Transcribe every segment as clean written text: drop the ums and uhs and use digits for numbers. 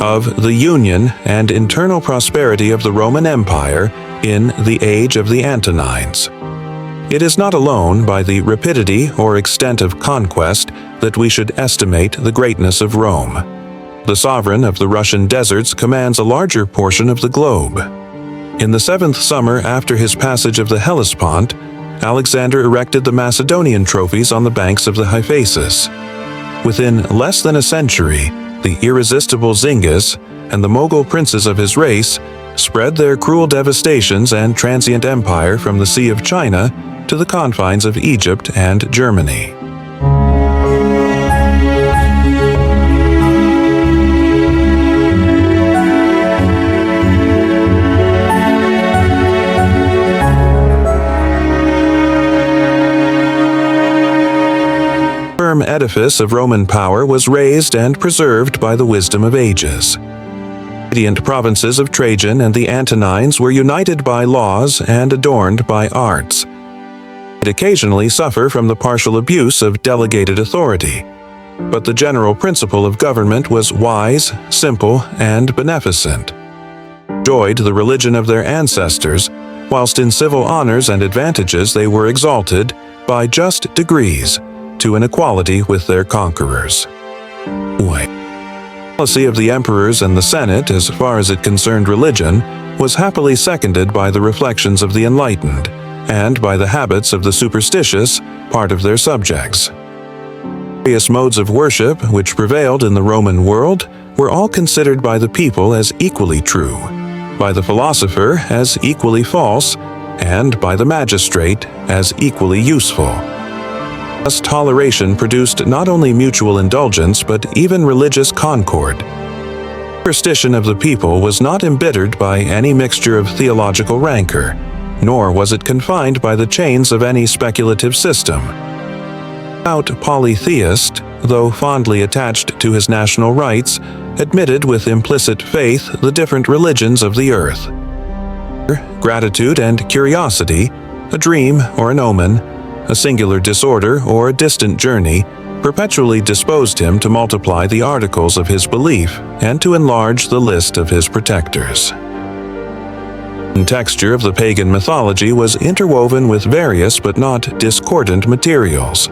of the union and internal prosperity of the Roman Empire in the age of the Antonines. It is not alone by the rapidity or extent of conquest that we should estimate the greatness of Rome. The sovereign of the Russian deserts commands a larger portion of the globe. In the 7th summer after his passage of the Hellespont, Alexander erected the Macedonian trophies on the banks of the Hyphasis. Within less than a century, the irresistible Zingis and the Mughal princes of his race spread their cruel devastations and transient empire from the Sea of China to the confines of Egypt and Germany. The edifice of Roman power was raised and preserved by the wisdom of ages. The radiant provinces of Trajan and the Antonines were united by laws and adorned by arts. It occasionally suffer from the partial abuse of delegated authority, but the general principle of government was wise, simple, and beneficent. Enjoyed the religion of their ancestors, whilst in civil honors and advantages they were exalted by just degrees to an equality with their conquerors. The policy of the emperors and the Senate, as far as it concerned religion, was happily seconded by the reflections of the enlightened, and by the habits of the superstitious, part of their subjects. Various modes of worship which prevailed in the Roman world were all considered by the people as equally true, by the philosopher as equally false, and by the magistrate as equally useful. Thus, toleration produced not only mutual indulgence but even religious concord. The superstition of the people was not embittered by any mixture of theological rancor, nor was it confined by the chains of any speculative system. The devout polytheist, though fondly attached to his national rites, admitted with implicit faith the different religions of the earth. Gratitude and curiosity, a dream or an omen, a singular disorder or a distant journey, perpetually disposed him to multiply the articles of his belief and to enlarge the list of his protectors. The texture of the pagan mythology was interwoven with various but not discordant materials,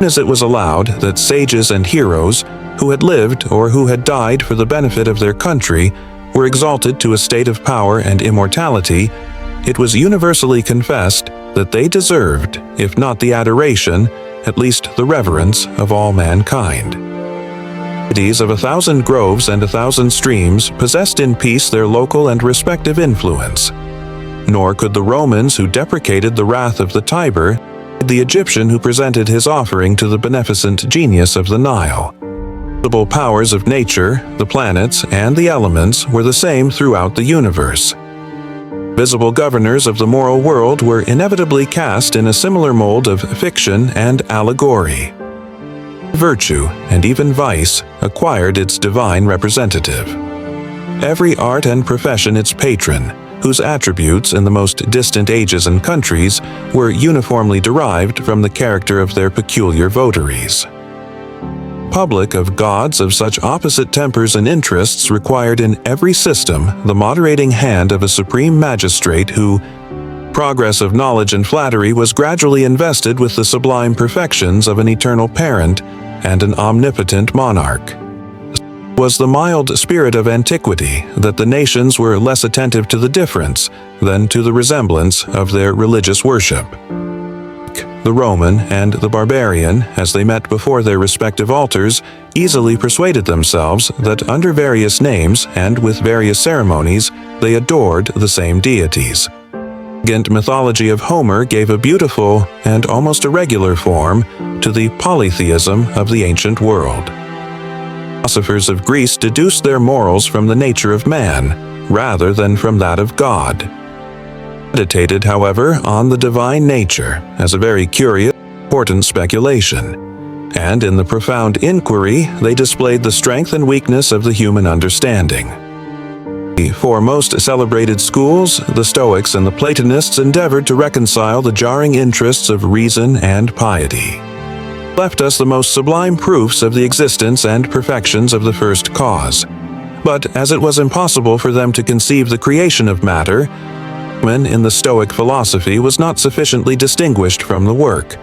as it was allowed that sages and heroes who had lived or who had died for the benefit of their country were exalted to a state of power and immortality. It was universally confessed that they deserved, if not the adoration, at least the reverence of all mankind. Cities of 1,000 groves and 1,000 streams possessed in peace their local and respective influence. Nor could the Romans who deprecated the wrath of the Tiber, the Egyptian who presented his offering to the beneficent genius of the Nile. The visible powers of nature, the planets, and the elements were the same throughout the universe. Visible governors of the moral world were inevitably cast in a similar mold of fiction and allegory. Virtue, and even vice, acquired its divine representative. Every art and profession its patron, whose attributes in the most distant ages and countries were uniformly derived from the character of their peculiar votaries. Public of gods of such opposite tempers and interests required in every system the moderating hand of a supreme magistrate who, progress of knowledge and flattery, was gradually invested with the sublime perfections of an eternal parent and an omnipotent monarch. It was the mild spirit of antiquity that the nations were less attentive to the difference than to the resemblance of their religious worship. The Roman and the barbarian, as they met before their respective altars, easily persuaded themselves that under various names and with various ceremonies they adored the same deities. The elegant mythology of Homer gave a beautiful and almost irregular form to the polytheism of the ancient world. Philosophers of Greece deduced their morals from the nature of man, rather than from that of God. Meditated, however, on the divine nature as a very curious, important speculation, and in the profound inquiry they displayed the strength and weakness of the human understanding. The four most celebrated schools, the Stoics and the Platonists, endeavored to reconcile the jarring interests of reason and piety. Left us the most sublime proofs of the existence and perfections of the first cause, But as it was impossible for them to conceive the creation of matter, man in the Stoic philosophy was not sufficiently distinguished from the work,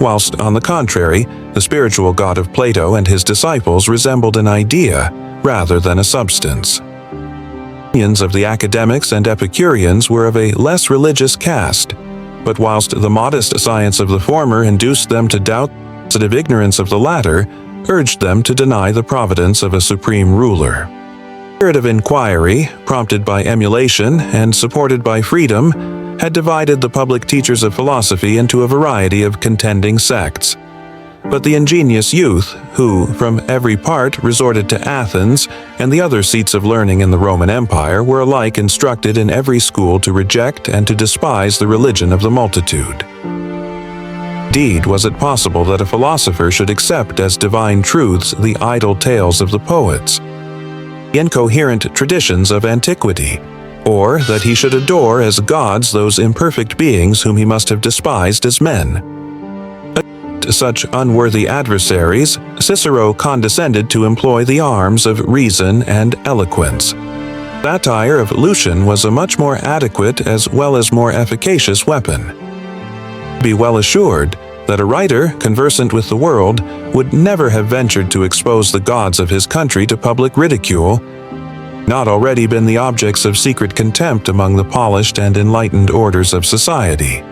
whilst, on the contrary, the spiritual God of Plato and his disciples resembled an idea rather than a substance. Opinions of the academics and Epicureans were of a less religious cast, but whilst the modest science of the former induced them to doubt, the positive ignorance of the latter urged them to deny the providence of a supreme ruler. The spirit of inquiry, prompted by emulation and supported by freedom, had divided the public teachers of philosophy into a variety of contending sects. But the ingenious youth, who from every part resorted to Athens and the other seats of learning in the Roman Empire, were alike instructed in every school to reject and to despise the religion of the multitude. Indeed, was it possible that a philosopher should accept as divine truths the idle tales of the poets, the incoherent traditions of antiquity, or that he should adore as gods those imperfect beings whom he must have despised as men? Against such unworthy adversaries, Cicero condescended to employ the arms of reason and eloquence. The satire of Lucian was a much more adequate as well as more efficacious weapon. Be well assured that a writer conversant with the world would never have ventured to expose the gods of his country to public ridicule, not already been the objects of secret contempt among the polished and enlightened orders of society.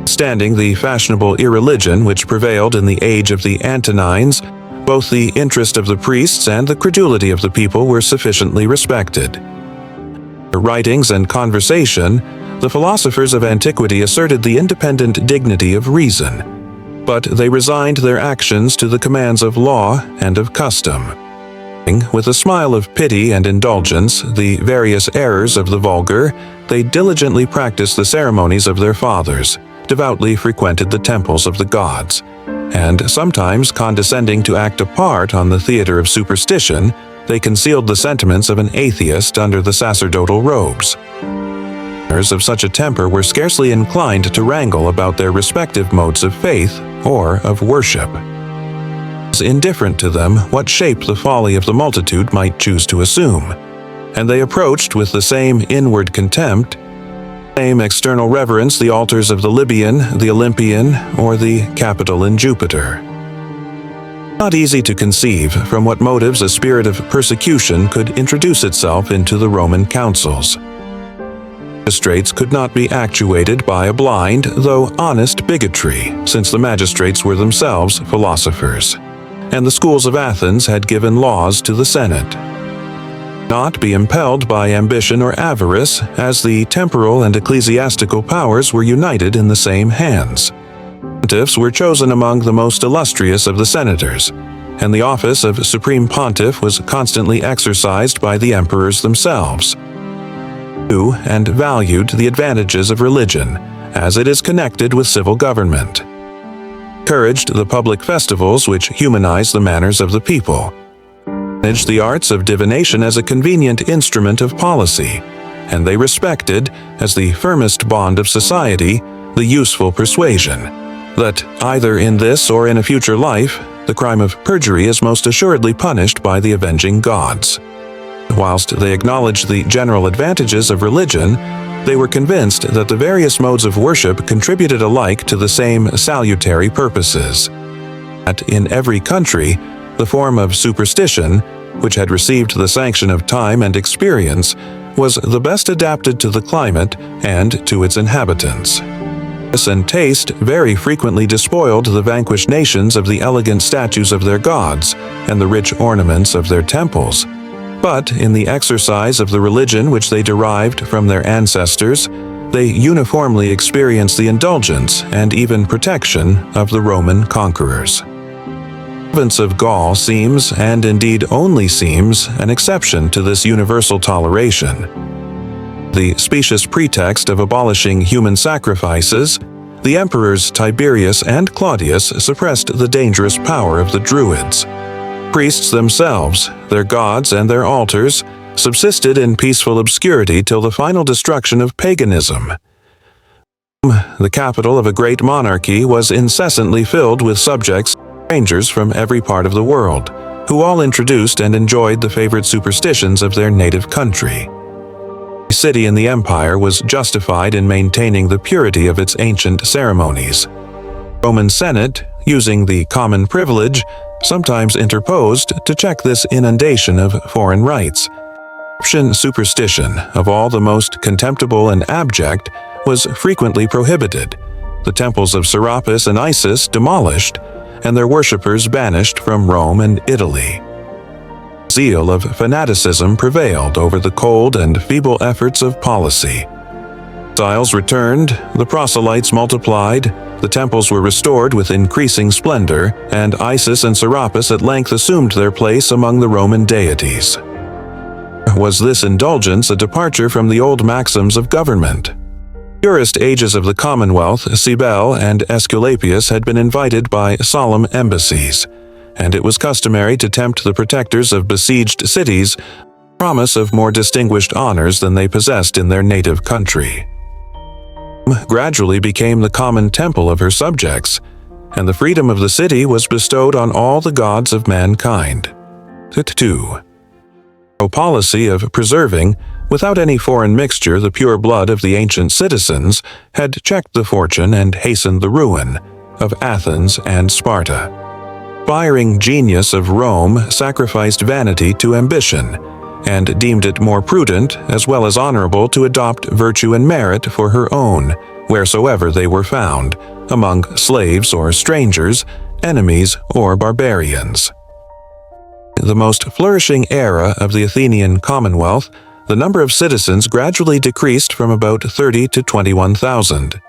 Standing the fashionable irreligion which prevailed in the age of the Antonines, both the interest of the priests and the credulity of the people were sufficiently respected. In their writings and conversation, the philosophers of antiquity asserted the independent dignity of reason, but they resigned their actions to the commands of law and of custom. With a smile of pity and indulgence the various errors of the vulgar, they diligently practiced the ceremonies of their fathers, devoutly frequented the temples of the gods, and sometimes condescending to act a part on the theater of superstition, they concealed the sentiments of an atheist under the sacerdotal robes. Of such a temper were scarcely inclined to wrangle about their respective modes of faith or of worship. It was indifferent to them what shape the folly of the multitude might choose to assume, and they approached with the same inward contempt, same external reverence the altars of the Libyan, the Olympian, or the Capitol in Jupiter. Not easy to conceive from what motives a spirit of persecution could introduce itself into the Roman councils. Magistrates could not be actuated by a blind, though honest bigotry, since the magistrates were themselves philosophers, and the schools of Athens had given laws to the Senate. Not be impelled by ambition or avarice, as the temporal and ecclesiastical powers were united in the same hands. Pontiffs were chosen among the most illustrious of the senators, and the office of supreme pontiff was constantly exercised by the emperors themselves, who and valued the advantages of religion, as it is connected with civil government, encouraged the public festivals which humanize the manners of the people, managed the arts of divination as a convenient instrument of policy, and they respected, as the firmest bond of society, the useful persuasion, that either in this or in a future life, the crime of perjury is most assuredly punished by the avenging gods. Whilst they acknowledged the general advantages of religion, they were convinced that the various modes of worship contributed alike to the same salutary purposes. That in every country, the form of superstition, which had received the sanction of time and experience, was the best adapted to the climate and to its inhabitants. This and taste very frequently despoiled the vanquished nations of the elegant statues of their gods and the rich ornaments of their temples. But in the exercise of the religion which they derived from their ancestors, they uniformly experienced the indulgence and even protection of the Roman conquerors. The province of Gaul seems, and indeed only seems, an exception to this universal toleration. The specious pretext of abolishing human sacrifices, the emperors Tiberius and Claudius suppressed the dangerous power of the Druids. Priests themselves, their gods and their altars, subsisted in peaceful obscurity till the final destruction of paganism. The capital of a great monarchy was incessantly filled with subjects, strangers from every part of the world, who all introduced and enjoyed the favorite superstitions of their native country. The city in the empire was justified in maintaining the purity of its ancient ceremonies. The Roman Senate, using the common privilege, sometimes interposed to check this inundation of foreign rites. Egyptian superstition, of all the most contemptible and abject, was frequently prohibited, the temples of Serapis and Isis demolished, and their worshippers banished from Rome and Italy. The zeal of fanaticism prevailed over the cold and feeble efforts of policy. Exiles returned, the proselytes multiplied, the temples were restored with increasing splendor, and Isis and Serapis at length assumed their place among the Roman deities. Was this indulgence a departure from the old maxims of government? The purest ages of the Commonwealth, Cybele and Aesculapius had been invited by solemn embassies, and it was customary to tempt the protectors of besieged cities with the promise of more distinguished honors than they possessed in their native country. Rome gradually became the common temple of her subjects, and the freedom of the city was bestowed on all the gods of mankind. 2. A policy of preserving, without any foreign mixture, the pure blood of the ancient citizens had checked the fortune and hastened the ruin of Athens and Sparta. The aspiring genius of Rome sacrificed vanity to ambition, and deemed it more prudent as well as honorable to adopt virtue and merit for her own, wheresoever they were found, among slaves or strangers, enemies or barbarians. The most flourishing era of the Athenian Commonwealth, the number of citizens gradually decreased from about 30 to 21,000.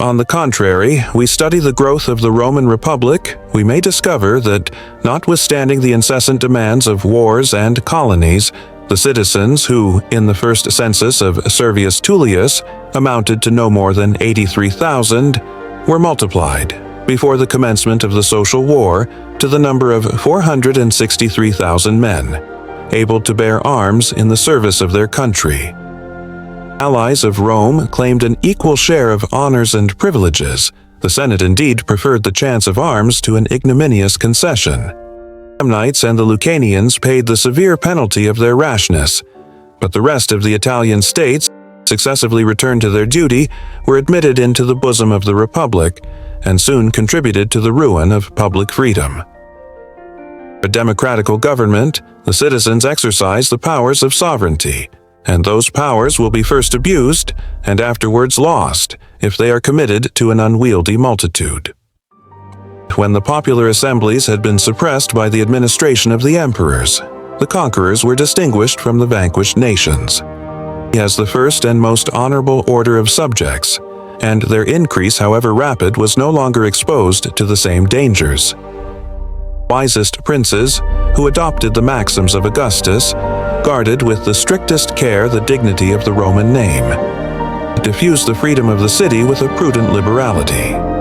On the contrary, we study the growth of the Roman Republic, we may discover that, notwithstanding the incessant demands of wars and colonies, the citizens who, in the first census of Servius Tullius, amounted to no more than 83,000, were multiplied, before the commencement of the social war, to the number of 463,000 men, able to bear arms in the service of their country. Allies of Rome claimed an equal share of honors and privileges. The Senate indeed preferred the chance of arms to an ignominious concession. The Samnites and the Lucanians paid the severe penalty of their rashness, but the rest of the Italian states, successively returned to their duty, were admitted into the bosom of the Republic, and soon contributed to the ruin of public freedom. A democratical government, the citizens exercise the powers of sovereignty, and those powers will be first abused and afterwards lost if they are committed to an unwieldy multitude. When the popular assemblies had been suppressed by the administration of the emperors, the conquerors were distinguished from the vanquished nations. As the first and most honorable order of subjects, and their increase, however rapid, was no longer exposed to the same dangers. Wisest princes, who adopted the maxims of Augustus, guarded with the strictest care the dignity of the Roman name, diffused the freedom of the city with a prudent liberality.